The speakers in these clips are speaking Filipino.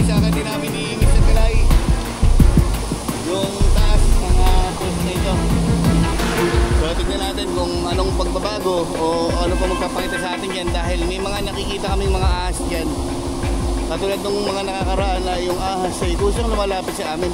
Pinagsakan din namin ni Mr. Kalay yung taas ng post na ito. So tignan natin kung anong pagbabago o ano pa magpapakita sa atin yan, dahil may mga nakikita kaming mga ahas dyan. Katulad ng mga nakakaraan na yung ahas ay kusang lumalapit sa amin.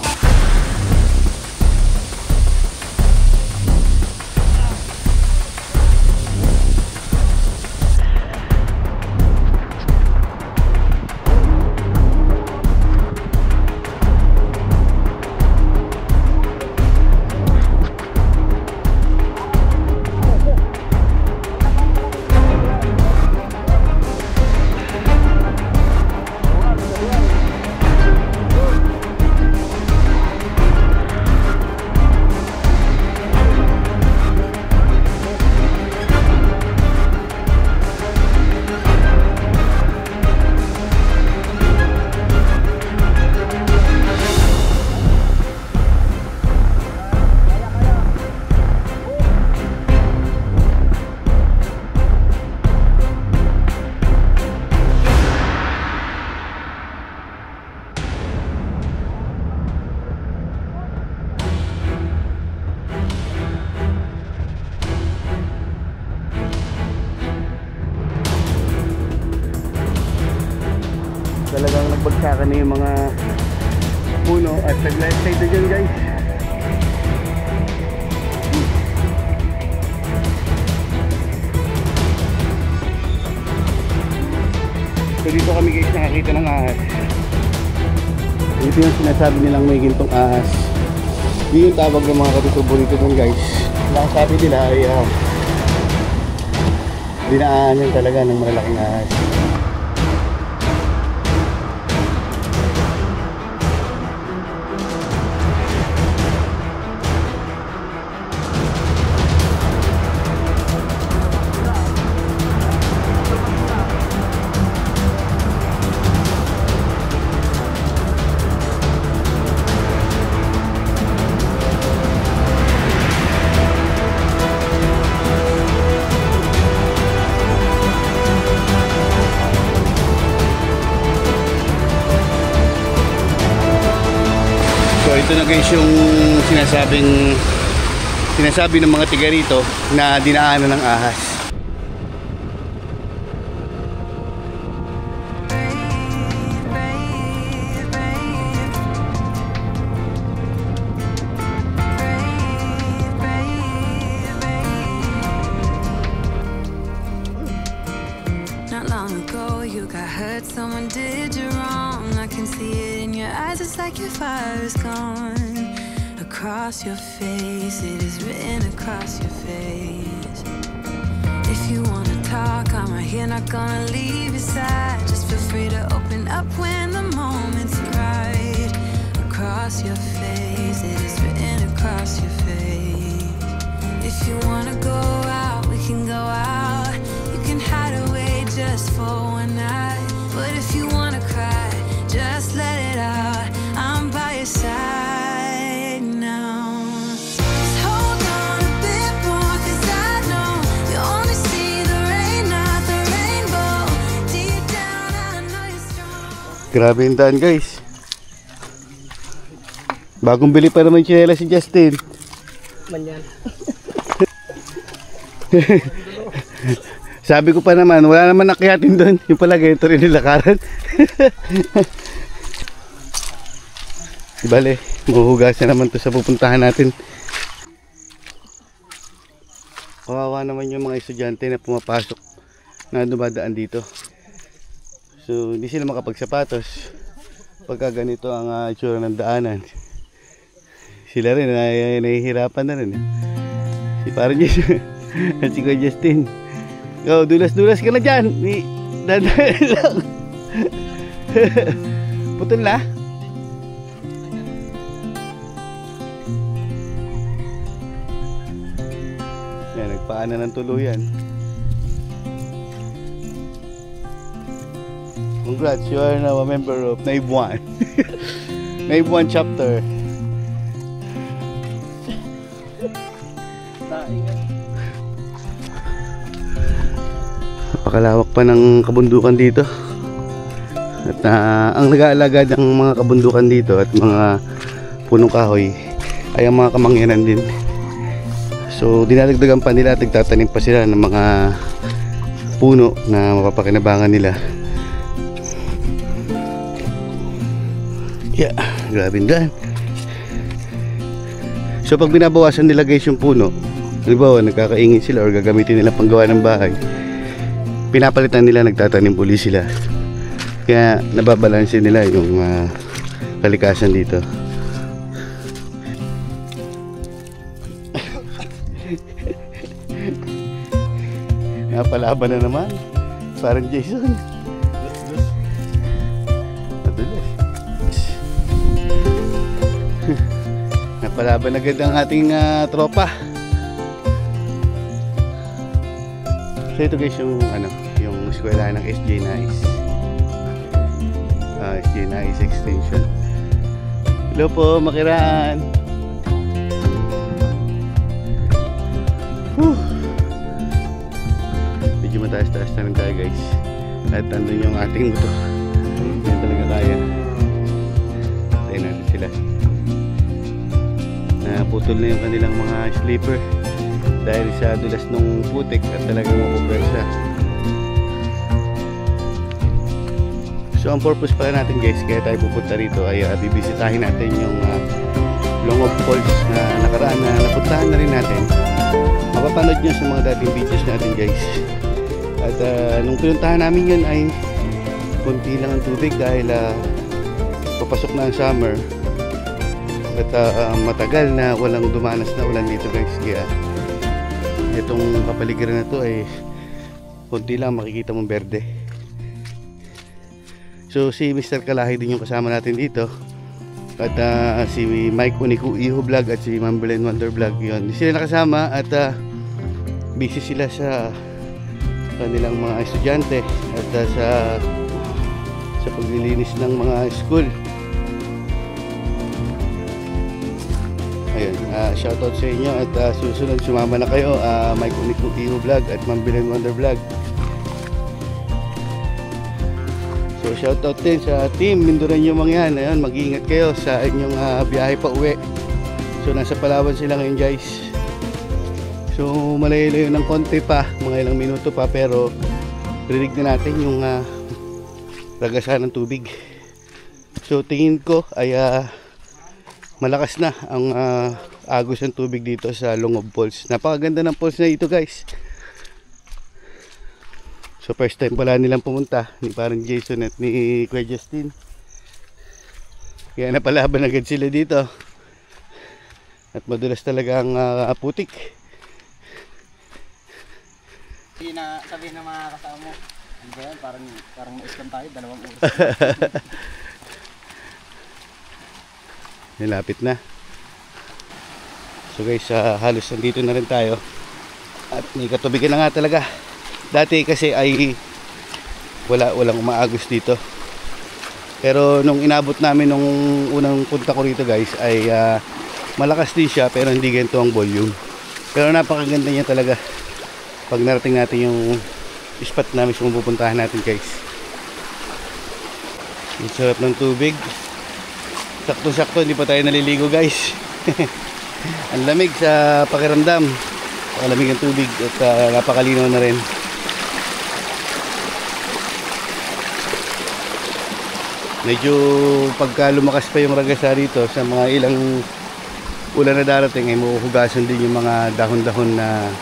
Talagang nagbagsakan na yung mga puno at nag-left side na dyan, guys. So dito kami guys nakakita ng ahas. Ito yung sinasabi nilang may gintong ahas. Yun yung tawag ng mga katutubo rito dun, guys. Ang sabi nila ay dinaanan talaga ng malalaking ahas. So ito na guys yung sinasabi ng mga tiga rito na dinaanan ng ahas. Not long ago you got hurt, someone did you wrong. I can see it in your eyes, it's like your fire is gone. Across your face, it is written across your face. If you wanna talk, I'm right here, not gonna leave your side. Just feel free to open up when the moment's right. Across your face, it is written across your face. If you wanna go out, we can go out. You can hide away just for one night. But if you wanna cry, just let it out. I'm by your side now. Just hold on a bit more, 'cause I know you only see the rain, not the rainbow. Deep down I know you're strong. Grabe yung daan, guys. Bagong bili pa naman tsinelas si Justin. Manyan. Sabi ko pa naman, wala naman nakyatin doon. Yung pala ganito rin nilakaran. Bale, mahuhugasan naman to sa pupuntahan natin. Kawawa naman yung mga estudyante na pumapasok na dumadaan dito. So hindi sila makapagsapatos pagka ganito ang itsura ng daanan. Sila rin nahihirapan na rin. Si parang at si Kuya Justin, oh, dulas-dulas ka na dyan. Dadaan lang. Putol na. Yan, nagpaanan ng tuluyan. Congrats, you are now a member of Naive 1. Naive 1 chapter. Napakalawak pa ng kabundukan dito. At ang nag-aalaga ng mga kabundukan dito at mga punong kahoy ay ang mga kamangyanan din. So dinadagdagan pa nila at nagtatanim pa sila ng mga puno na mapapakinabangan nila. Yeah, grabe daan. So pag binabawasan nila guys yung puno, halimbawa nagkakaingin sila or gagamitin nila panggawa ng bahay, pinapalitan nila, nagtatanim uli sila. Kaya nababalansin nila yung kalikasan dito. Napalaban na naman. Parang Jason. Madulas. Napalaban agad ang ating tropa. So ito guys yung yung eskwela ng SJ Nice. SJ Nice Extension. Hello po, Makiraan. Medyo mataas-taas na rin tayo guys. At andun yung ating motor. Yan talaga kaya. Tayo natin sila. Naputol na yung kanilang mga sleeper dahil sa dulas ng putik at talagang mapupersa. So ang purpose pala natin guys, kaya tayo pupunta rito ay bibisitahin natin yung Longog Falls na nakaraan na napuntahan na rin natin. Mapapanood nyo sa mga dating videos natin guys. At nung pinuntahan namin yun ay kunti lang ang tubig dahil papasok na ang summer. At matagal na walang dumanas na ulan dito guys. Kaya itong kapaligiran na to ay kunti lang makikita mong berde. So si Mr. Kalahi din yung kasama natin dito. At si Mike Uniku Iho Vlog at si Ma'am Belen Wonder Vlog, yun. Hindi sila nakasama at busy sila sa kanilang mga estudyante at sa paglilinis ng mga school. Ayun, shoutout sa inyo at susunod sumama na kayo, Mike Uniku Iho Vlog at Ma'am Belen Wonder Vlog. So shoutout din sa team Mindoreño mga yan. Ayun, mag-iingat kayo sa inyong biyahe pa uwi. So nasa Palawan sila ngayon guys. So malayo-layo ng konti pa, mga ilang minuto pa, pero rinig na natin yung ragasan ng tubig. So tingin ko ay malakas na ang agos ng tubig dito sa Longog Falls. Napakaganda ng falls na ito guys. So first time pala nilang pumunta, ni parang Jason at ni Kuya Justin. Kaya napalaban agad sila dito. At madulas talaga ang putik. Sabi ng mga kasama mo, ano ba yan? Parang na-scam tayo, 2 oras. Nilapit na. So guys, halos nandito na rin tayo. At may katubigan na nga talaga. Dati kasi ay walang umaagos dito. Pero nung inabot namin nung unang punta ko rito guys ay malakas din siya pero hindi ganito ang volume. Pero napakaganda niya talaga pag narating natin yung spot namin kung pupuntahan natin guys. Ang sarap ng tubig. Sakto-sakto, hindi pa tayo naliligo guys. Ang lamig sa pakiramdam. Ang lamig ng tubig at napakalinaw na rin. Medyo pagka lumakas pa yung ragasa dito sa mga ilang ulan na darating ay mahuhugasan din yung mga dahon-dahon na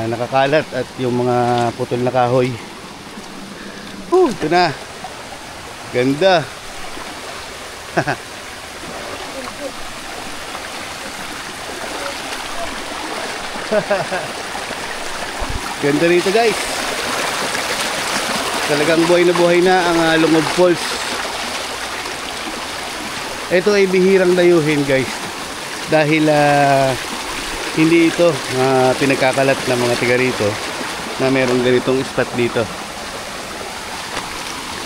nakakalat at yung mga putol na kahoy. Ito na. Ganda. Ganda rito guys. Talagang buhay na ang Longog Falls. Ito ay bihirang dayuhin guys. Dahil hindi ito pinagkakalat ng mga tiga rito na merong ganitong spot dito.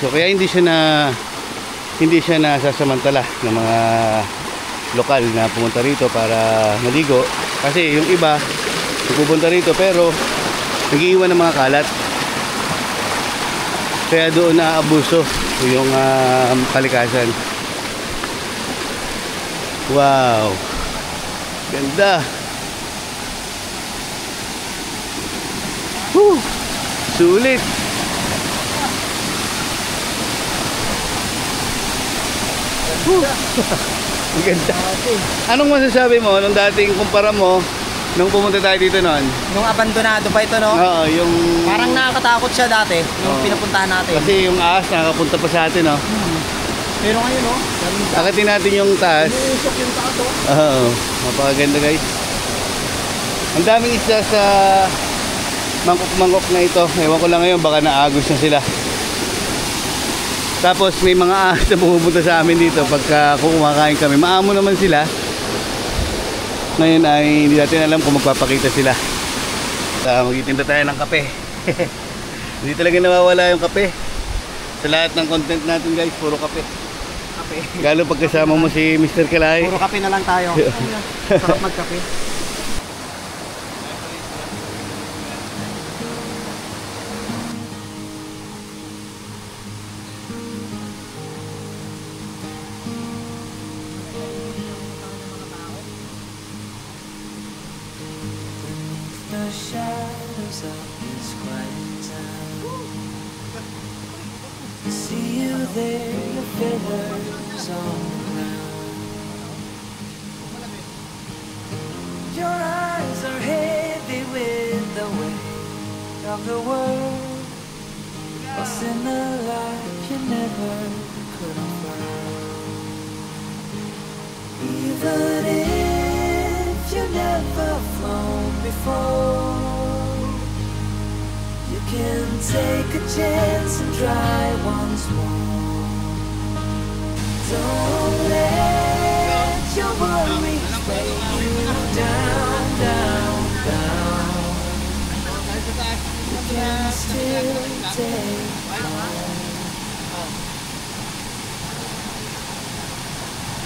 So kaya hindi siya nasasamantala ng mga lokal na pumunta rito para maligo. Kasi yung iba pupunta rito pero nag-iiwan ng mga kalat. Kaya doon naaabuso yung kalikasan. Wow, ganda. Sulit. Ang ganda. Anong masasabi mo nung dating kumpara mo nung pumunta tayo dito noon? Nung abandonado pa ito, no? Oo, yung... Parang nakakatakot siya dati, nung Oo. pinapuntahan natin. Kasi yung ahas nakakapunta pa sa atin, no? Pero ngayon, no? Akitin natin yung taas. Iusok yung taas, oh. Oo, mapakaganda guys. Ang daming isda sa mangkok-mangkok na ito. Ewan ko lang ngayon, baka naagos na sila. Tapos may mga ahas na pumupunta sa amin dito pagka kumakain kami. Maamo naman sila. Ngayon ay hindi natin alam kung magpapakita sila. Magtitinda tayo ng kape. Hindi talaga nawawala yung kape. Sa lahat ng content natin guys, puro kape. Kape. Lalo pagkasama mo si Mr. Kalay. Puro kape na lang tayo. Sarap magkape. The shadows of this quiet town. See you there, your feathers on the ground. Your eyes are heavy with the weight of the world. Lost in a life you never could have found. Even if you never flown before, you can take a chance and try once more. Don't let your worries weigh you down, down, down. You can still take flight,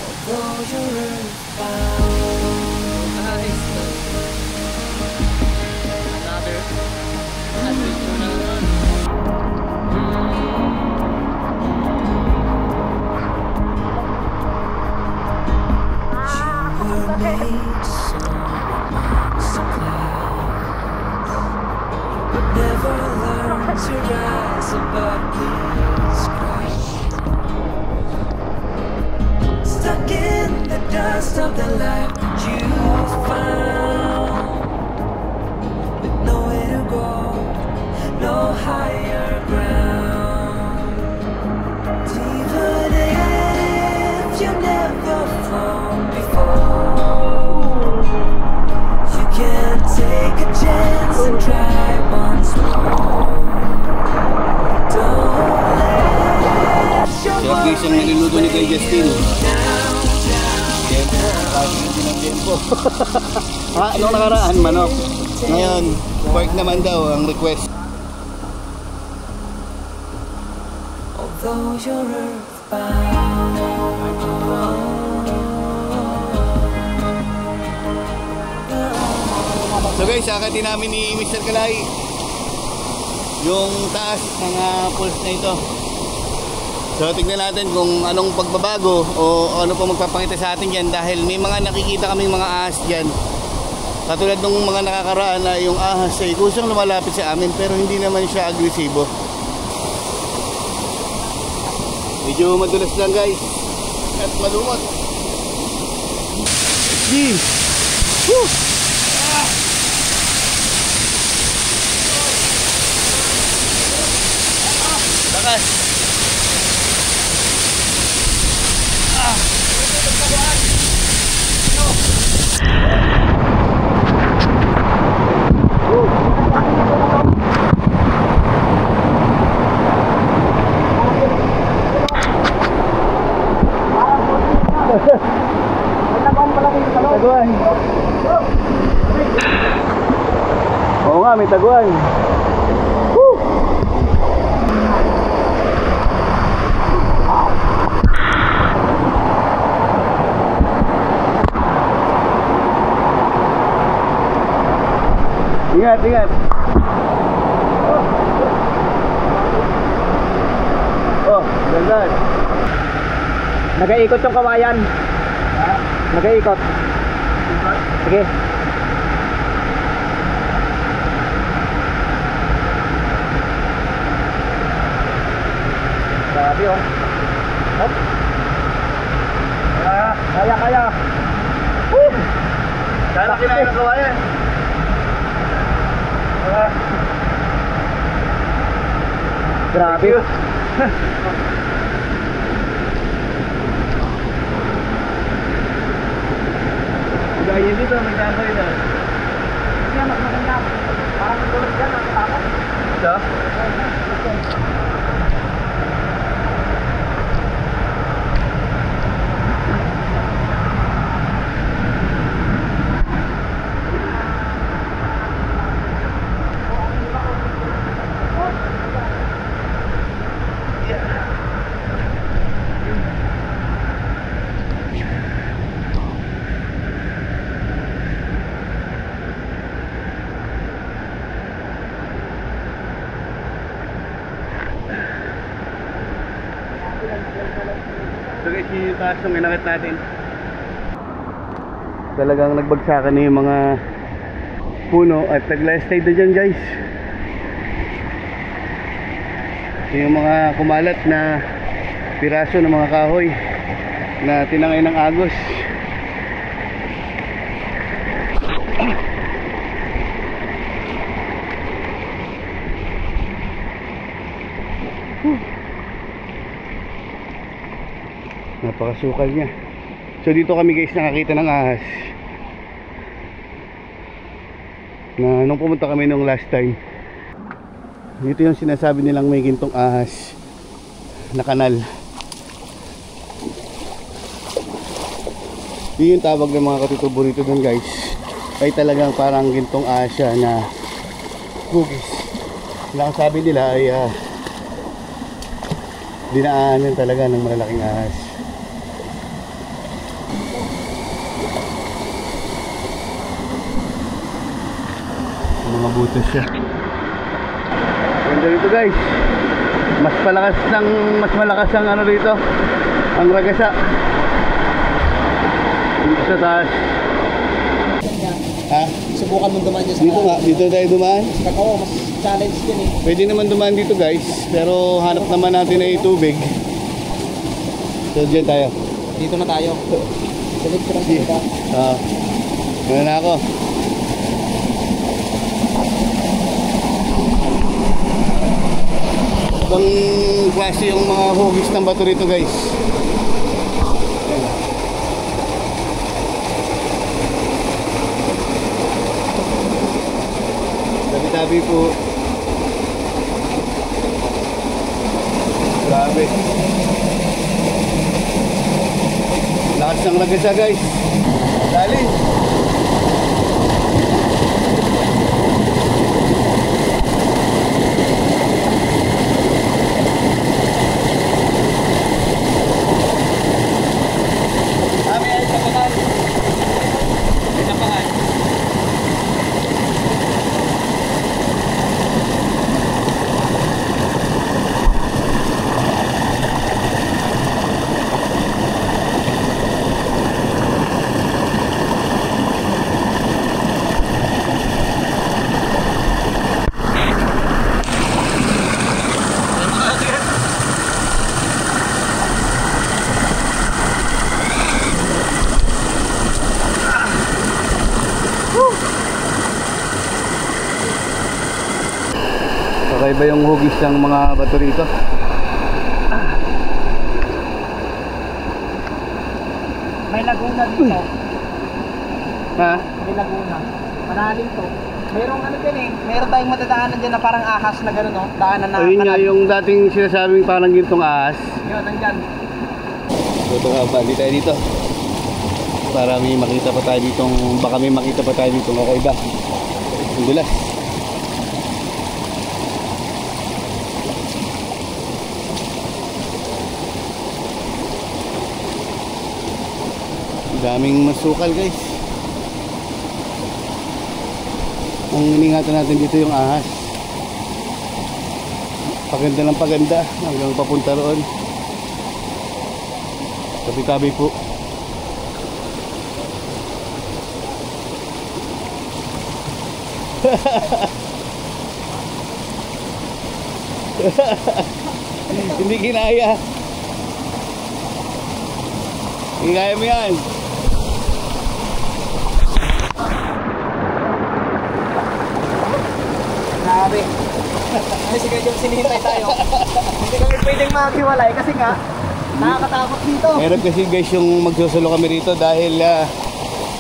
although you're earthbound. Never learn to rise above these clouds. Stuck in the dust of the life that you found, with nowhere to go, no higher ground. Even if you never flown before, you can take a chance and try once more. Don't let your Siya guys ang niluluto ni kay Justin. Tempo, lagi din ang tempo. Anong nakaraan, manok? Ngayon, pork naman daw ang request. although you're earthbound. So guys, akatin namin ni Mr. Kalay yung taas ng pulse na ito. So tignan natin kung anong pagbabago o ano pa magpapakita sa atin yan, dahil may mga nakikita kaming mga ahas dyan. Katulad ng mga nakakaraan na yung ahas ay kusang lumalapit sa amin pero hindi naman siya agresibo. Medyo madulas lang guys at malumot. Woo! Lakas. Taguan. Oo nga, may taguan. Woo! Ingat, ingat. Nag-iikot yung kawayan. Nag-iikot. Sige. Grabe oh. Hop. Kaya. Woo! Kaya kinain ng kawayan. Grabe oh. Ganyan dito, magkakaroon na. Kaya mas maganda. Parang tulad yan, nakatapos. Ito? So guys, yung taas ng inakit natin. Talagang nagbagsakan na yung mga puno at nag-last tide na dyan guys. Yung mga kumalat na piraso ng mga kahoy na tinangay ng agos. Napakasukal niya. So dito kami guys nakakita ng ahas na nung pumunta kami nung last time. Dito yung sinasabi nilang may gintong ahas na kanal. Yun yung tawag ng mga katutubo rito dun guys. Ay talagang parang gintong ahas siya na hugis. Ang sabi nila ay dinaanan talaga ng malalaking ahas. Mga butas siya. Ganda rito guys. Mas malakas ang ano rito, ang ragasa dito sa taas. Ha? Subukan mong dumaan dyan sa Dito nga, dito tayo dumaan. Oo, mas challenge din eh. Pwede naman dumaan dito guys, pero hanap naman natin ay tubig. So dyan tayo. Dito na tayo. Sulit ko lang dito. Ano na ako? Ibang klase yung mga hugis ng bato rito guys. Tabi-tabi po. Grabe. Lakas ng ragasa guys. Dali. Kakaiba yung hugis ng mga bato rito. May laguna dito. Ha? May laguna. Manalim to. Mayroong ano dyan eh. Mayroon tayong matadaanan dyan na parang ahas na gano'n no? Daanan na Ayun nga yung dating sinasabing parang gintong ahas. Yun, nandyan. Ito nga, bali tayo dito. Para may makita pa tayo ditong, baka may makita pa tayo ditong kakaiba. Ang dulas. Daming masukal guys. Ang iningatan natin dito yung ahas. Paganda ng paganda hanggang papunta roon. Tabi-tabi po. Hindi kinaya. Hindi kaya mo yan. Grabe. Ay, sige, yung sinihintay tayo. Hindi kami pwedeng maghiwalay kasi nga, nakakatakot dito. Meron kasi guys yung magsusulo kami rito dahil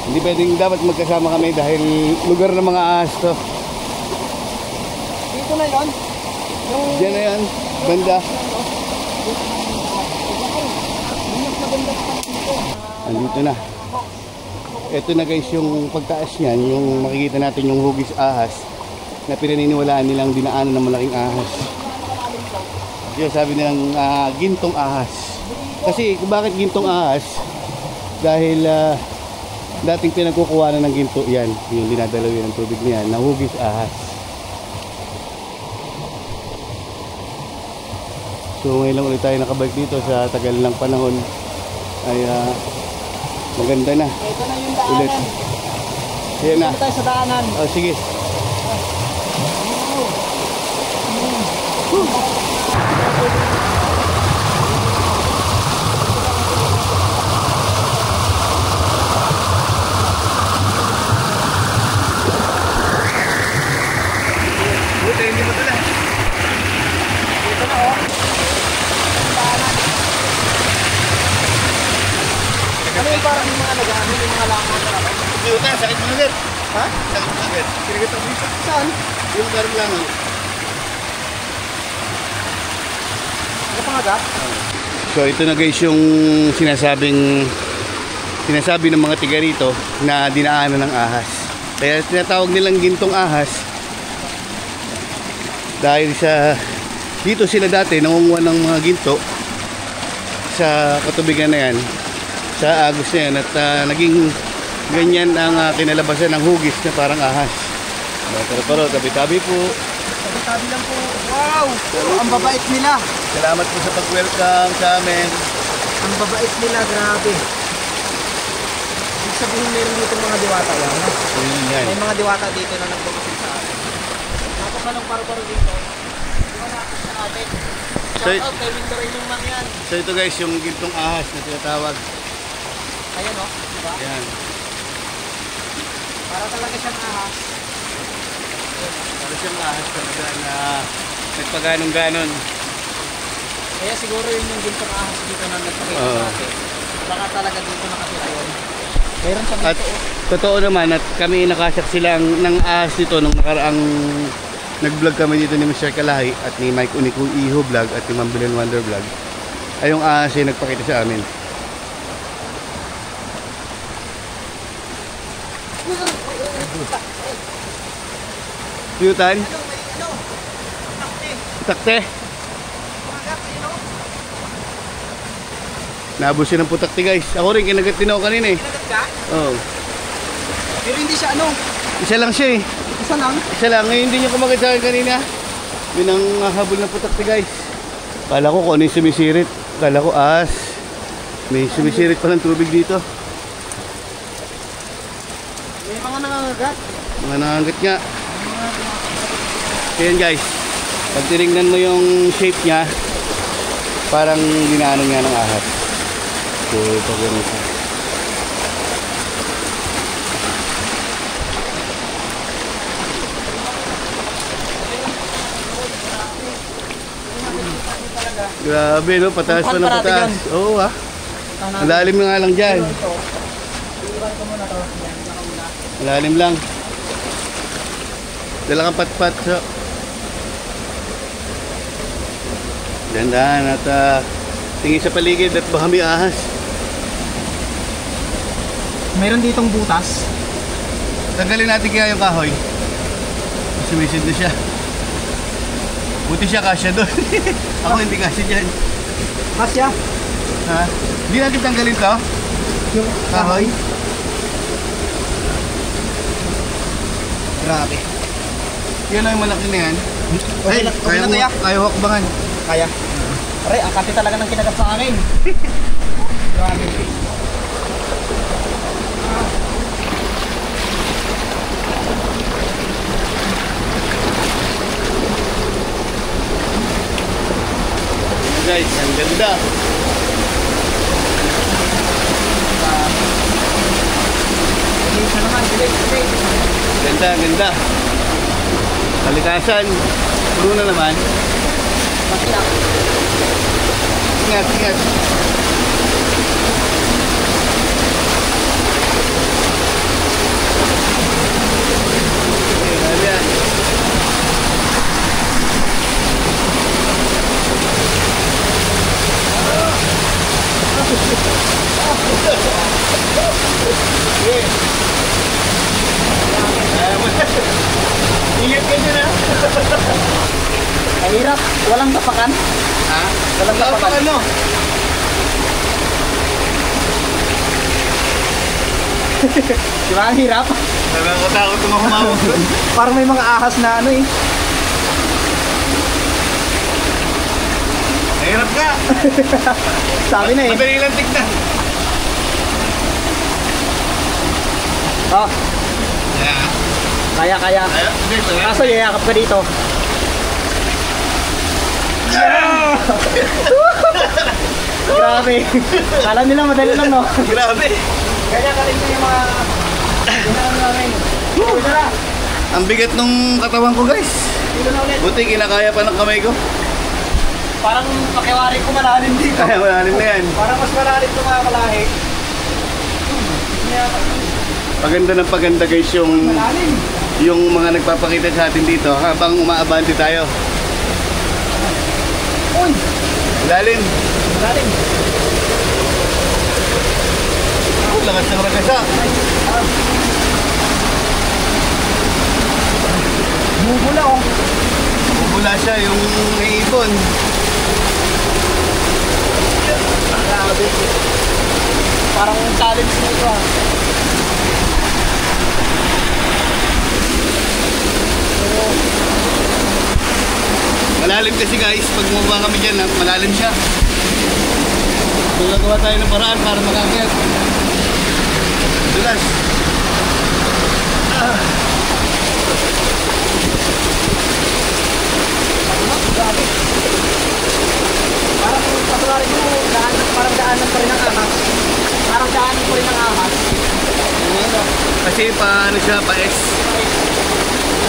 hindi pwedeng dapat magkasama kami dahil lugar ng mga ahas to. Dito na yon. Yung... Diyan na yan, banda. Andito na. Ito na guys yung pagtaas niyan, yung makikita natin yung hugis ahas na pinaniniwalaan nilang dinaanan ng malaking ahas. Yung sabi nilang gintong ahas. Kasi bakit gintong ahas? Dahil dating pinagkukuha na ng ginto yan, yung dinadalaw yan ng tubig niyan, na hugis ahas. So ngayon lang ulit tayo nakabalik dito sa tagal ng panahon ay maganda na. Ito na yung daanan. Ulit. Ayan na. Dito tayo sa daanan. Oh, sige. Buti, hindi mo tala. Dito na oh. Daanan. Ano yung parang yung mga nag-ano, yung mga langan na lang? Buti, sakit mo ulit. Ha? Sakit mo ulit. Kinigat ang bisa. Saan? Yung parang langan. Ano pang agad? So ito na guys yung sinasabi ng mga tiga rito na dinaanan ng ahas. Kaya tinatawag nilang gintong ahas dahil sa dito sila dati nangunguha ng mga ginto sa katubigan na yan, sa agos na yan, at naging ganyan ang kinalabasan ng hugis na parang ahas. Pero tabi-tabi po. Tabi lang po. Wow! Ang babait nila. Salamat po sa pag-welcome sa amin. Ang babait nila, grabe. Ibig sabihin meron dito mga diwata yan. No? Yan. May mga diwata dito na nagbukasin sa atin. Tapos anong paro-paro dito? Iwan natin sa atin. Shout out kay Winter yung man yan. So ito guys yung gintong ahas na tinatawag. Ayan o, diba? Yan. Para talaga siyang ahas. Para siyang ahas talaga na nagpaganong-ganon. Kaya siguro yun yung gintong ahas dito na nagpakita sa atin. Baka talaga dito nakatira yun. Meron sa At dito. totoo naman at kami nakasaksi lang ng ahas dito nung nakaraang nag-vlog kami dito ni Mr. Kalahi at ni Mike Unico Iho Vlog at ni Ma'am Belen Wonder Vlog. Ay yung ahas ay nagpakita sa amin. Piyutan? Putakte? Naabos siya ng putakte guys. Ako rin kinagat din ako kanina eh. Kinagat ka? Oo. Pero hindi siya ano. Isa lang siya eh. Isa lang. Isa lang. Ngayon hindi niya kumagat sa akin kanina. Yun ang habol ng putakte guys. Kala ko kung ano yung sumisirit. Kala ko as. May sumisirit pa ng tubig dito. May mga nangangagat. Mga nangangat nga. Ayan guys, pag tinignan mo yung shape niya, parang ginaanan nga ng ahas. So ito ganun siya. Grabe no, pataas pa na pataas. Oo ha. Malalim nga lang dyan. Malalim lang. Dala kang pat-pat. So. Dandahan at tingin sa paligid at baka may ahas. Mayroon ditong butas. Tanggalin natin kaya yung kahoy. Sumisid na siya. Buti siya kasya doon. Ako hindi kasya dyan. Kasya? Ha? Hindi natin tanggalin to? Yung Kahoy? Grabe. Yan lang yung malaki na yan. Okay na, okay na, kaya hakbangan. Kaya. Aray, ang kasi talaga ng kinagat sa akin. Guys, ang ganda. Isa naman, bilis. Ganda, ganda. Kalikasan. Puno na naman. Masila. Ingat, ingat. Okay, yan. Ingat ka dyan, ha? Ang hirap, walang tapakan. Ha? Walang tapakan. Ano? Di ba ang hirap? Nakakatakot kung humawak doon. Parang may mga ahas na ano eh. Nahirap ka. Sabi na eh. Madali lang tignan. Oh, Yeah. kaya. Ayun, hindi, wala. Kaso yayakap ka dito. Grabe. Kala nila madali lang no. Grabe. Kaya ka rin yung mga ginawa namin. Dito na. Ang bigat nung katawan ko, guys. Dito na ulit. Buti kinakaya pa ng kamay ko. Parang pakiwari ko malalim dito. Kaya malalim na yan. Parang mas malalim ito mga kalahi. Paganda ng paganda, guys, Malalim. yung mga nagpapakita sa atin dito habang umaabante tayo. Uy! Lalim. Malalim. Oh, lakas ng ragasa. Bubula oh. Bubula siya yung naipon. Grabe. Parang challenge na ito ah. Malalim kasi, guys, pag bumaba kami dyan, malalim siya. So, gagawa tayo ng paraan para makakit. Dulas. Grabe. Parang patuloy mo, parang daanan pa rin ang ahas. Parang daanan pa rin ang ahas. Kasi paano siya, pa-S.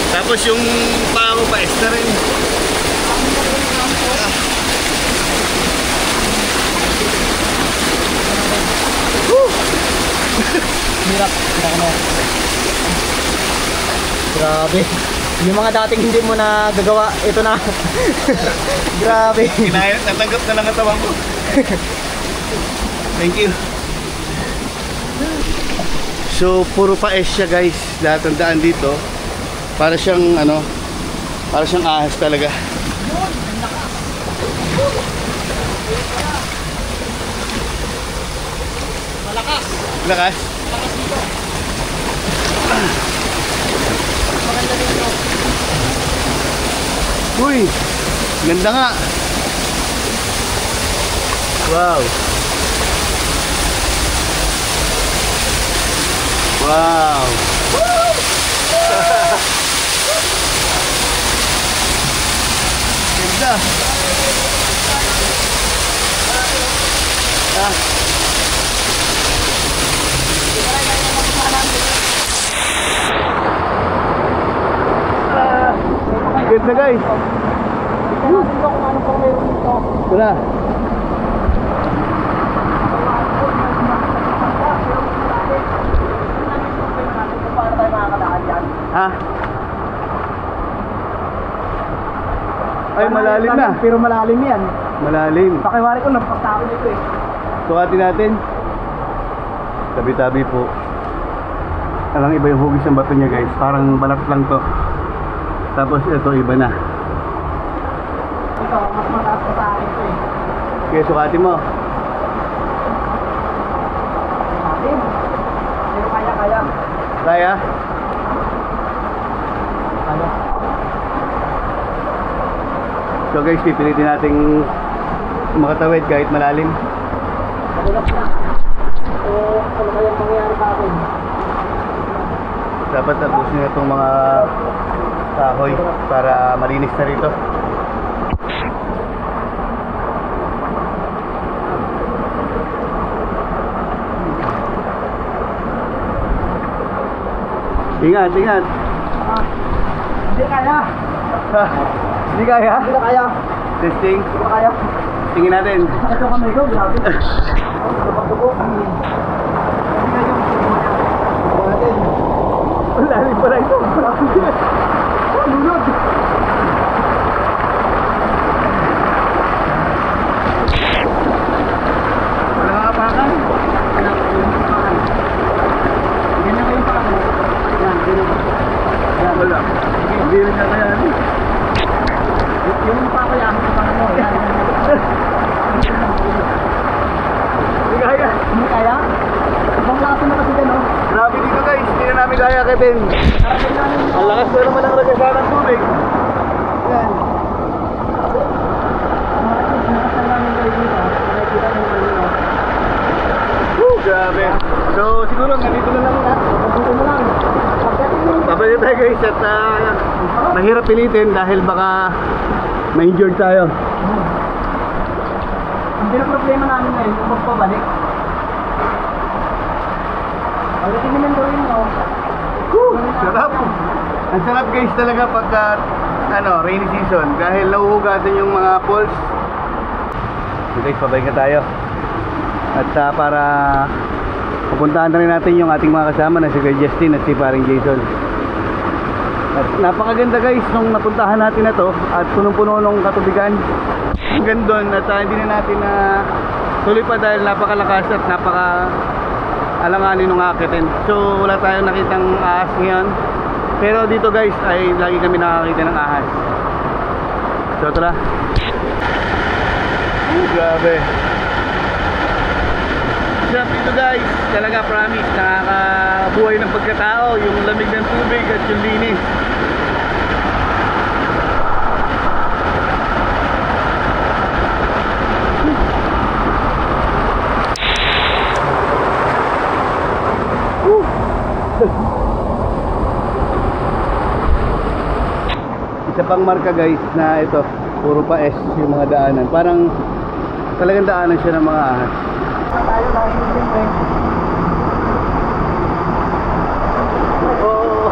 Tapos yung paa ko pa-S na rin. Hirap. Grabe. Yung mga dating hindi mo na gagawa, ito na. Grabe. Kinaya, natanggap na lang ang tawang ko. Thank you. So, puro pa-S siya, guys. Lahat ng daan dito. Para siyang, para siyang ahas talaga. Malakas. Lakas. Malakas dito. Maganda dito. Uy, ganda nga. Wow. Wow. Ganda. Ah. Ganda, guys. Tignan natin kung ano pang meron dito. Tara. Paano tayo makakadaan dyan? Ha? Ay, malalim na. Pero malalim yan. Malalim. Pakiwari ko, nagpagtako dito eh. Sukatin natin. Tabi-tabi po. Alang iba yung hugis ng bato niya, guys. Parang balat lang to. Tapos ito iba na. Ito, mas mataas pa sa akin ito eh. Kaya sukatin mo. Malalim. Pero kaya. Kaya? Kaya. So guys, pipilitin nating makatawid kahit malalim. Magulat na. Ano kayang mangyayari sa akin? Dapat tapusin na itong mga kahoy para malinis na rito. Ingat, ingat. Hindi kaya. Hindi kaya? Hindi na kaya. Testing. Hindi na kaya. Tingin natin. Ito kami ko, grabe. Kapag-dugo. Lalim pala ito. Lulod. Wala kang apakan. Ganyan ko yung pakan. Yan, ganyan. Yan, wala. Hindi rin niya kaya. Yung pa ko yan, yung pakan mo. Yan, yan. Hindi kaya. Hindi kaya? Ibang lakas na kasi dyan, oh. Grabe dito guys. Hindi na namin kaya, Kevin. Karating namin Ang lakas na naman ang ragasa ng tubig. Yan. Nakasal namin kayo dito. Nakikita nyo naman yun, oh. Grabe. So siguro nandito na lang na. Pagbuto mo lang. Pagdating mo. Sabay tayo guys at mahirap pilitin dahil baka ma-injured tayo. Hindi na problema namin ngayon kung magpabalik. Pagdating naman gawin mo. Sarap. Ang sarap guys talaga pagka rainy season dahil nauhugasan yung mga falls. So guys, pabalik na tayo. At para pupuntahan na rin natin yung ating mga kasama na si Kuya Justin at si paring Jason. At napakaganda guys nung napuntahan natin na to at punong-puno nung katubigan. Hanggang doon at hindi na natin na tuloy pa dahil napakalakas at alanganin nung akitin. So wala tayong nakitang ahas ngayon. Pero dito guys ay lagi kami nakakita ng ahas. So tara. Grabe. Sarap dito guys. Talaga promise. Nakakabuhay ng pagkatao. Yung lamig ng tubig at yung linis. Isa pang marka guys na ito puro pa S yung mga daanan, parang talagang daanan siya ng mga ahas. Tayo dahil siyempre. Oo.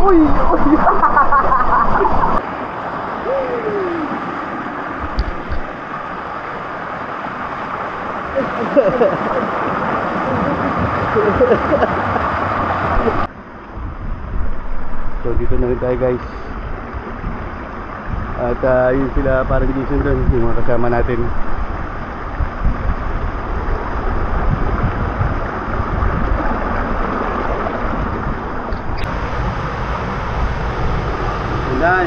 Uy! Uy! So dito na rin tayo guys. At yun sila parang Jason doon, yung mga kasama natin. Yan.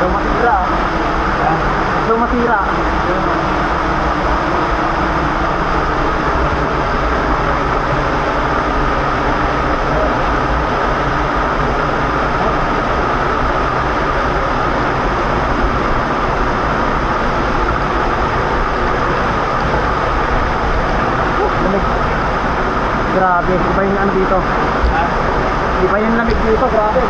Daw matira. Daw matira. Grabe, iba yung ano dito. Iba yung lamig dito, grabe.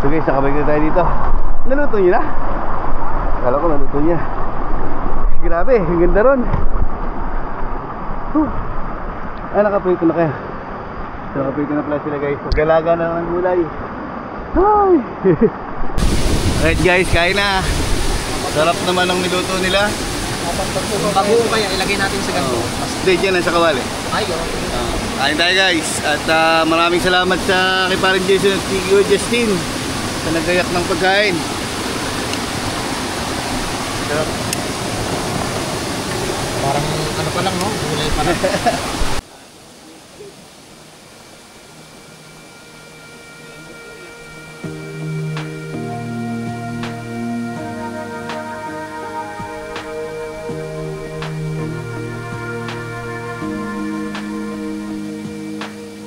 So guys, nakabalik na tayo dito. Naluto nyo na? Akala ko naluto niya. grabe, ang ganda ron. Nakaprito na kayo. Nakaprito na pala sila guys. Magalaga na lang ng gulay. Hi! Alright guys, kain na. Sarap naman ang niluto nila. Bago kaya ilagay natin sa ganito. Straight yan sa kawali. Ayun. Kain tayo guys. At maraming salamat sa kay Parang Jason at Tigo Justin sa nagayak ng pagkain. Sarap. Parang ano pa lang, no? Gulay pa lang.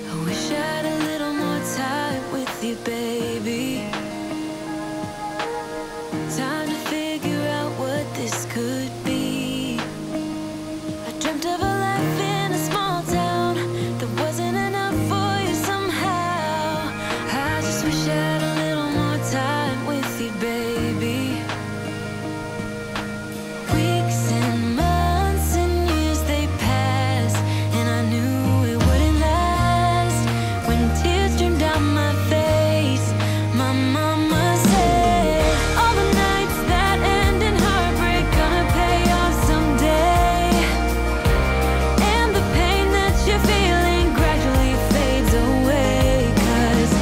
I wish I had a little more time with you, baby. Time to figure out what this could be. I dreamt of a life in a small town that wasn't enough for you somehow. I just wish I had a little more time with you, baby. Weeks and months and years they passed, and I knew it wouldn't last. When tears streamed down my face, my mama said, all the nights that end in heartbreak gonna pay off someday. And the pain that you're feeling gradually fades away. 'Cause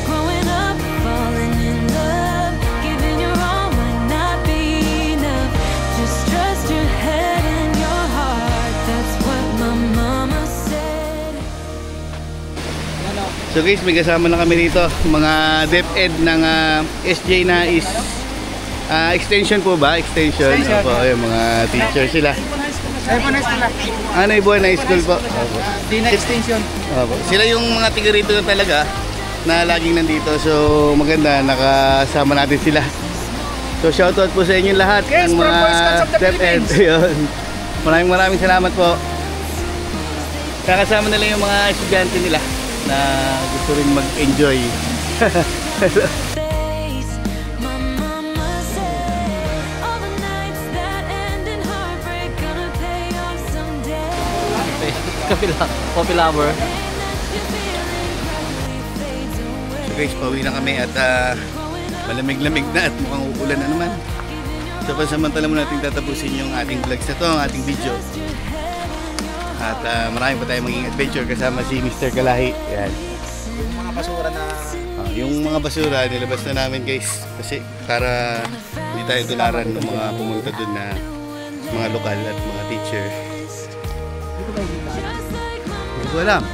growing up, falling in love, giving your all might not be enough. Just trust your head and your heart, that's what my mama said. So guys, may kasama na kami rito. Mga DepEd ng SJ na is extension po ba? Extension. Opo, yung mga teacher sila. Ayun na sila. Ibuan High School po. Opo. Di na extension. Opo. Sila yung mga tiga rito na talaga na laging nandito. So maganda, nakasama natin sila. So shoutout po sa inyo lahat Yes, ng from mga Boy Scouts of the DepEd. Ayun. Maraming salamat po. Kakasama nila yung mga estudyante nila na gusto rin mag-enjoy. Face, my mama said, all the nights that end in heartbreak gonna pay off someday. Coffee lover. Pain that you're feeling gradually fades away. So guys, pauwi na kami at malamig-lamig na at mukhang uulan na naman. So pansamantala mo natin tatapusin yung ating vlogs na to, ang ating video. At marami pa tayong maging adventure kasama si Mr. Kalahi. Yan. Yung mga basura na Yung mga basura nilabas na namin guys kasi para hindi tayo tularan ng mga pumunta dun na mga lokal at mga teacher. Hindi ko alam.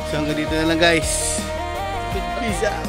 So hanggang dito na lang guys. Peace out.